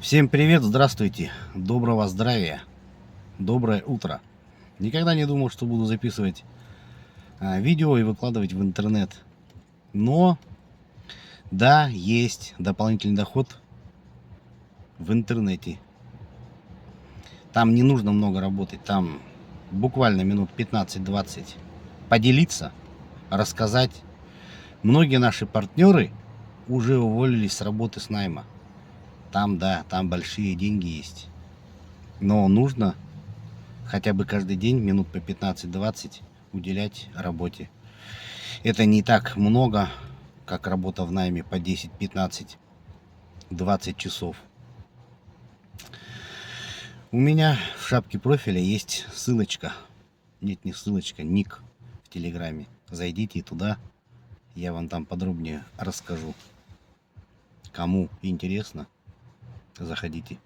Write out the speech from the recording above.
Всем привет, здравствуйте, доброго здравия, доброе утро. Никогда не думал, что буду записывать видео и выкладывать в интернет. Но, да, есть дополнительный доход в интернете. Там не нужно много работать, там буквально минут 15-20 поделиться, рассказать. Многие наши партнеры уже уволились с работы с найма. Там, да, там большие деньги есть. Но нужно хотя бы каждый день минут по 15-20 уделять работе. Это не так много, как работа в найме по 10, 15, 20 часов. У меня в шапке профиля есть ссылочка. Нет, не ссылочка, ник в Телеграме. Зайдите туда, я вам там подробнее расскажу. Кому интересно, заходите.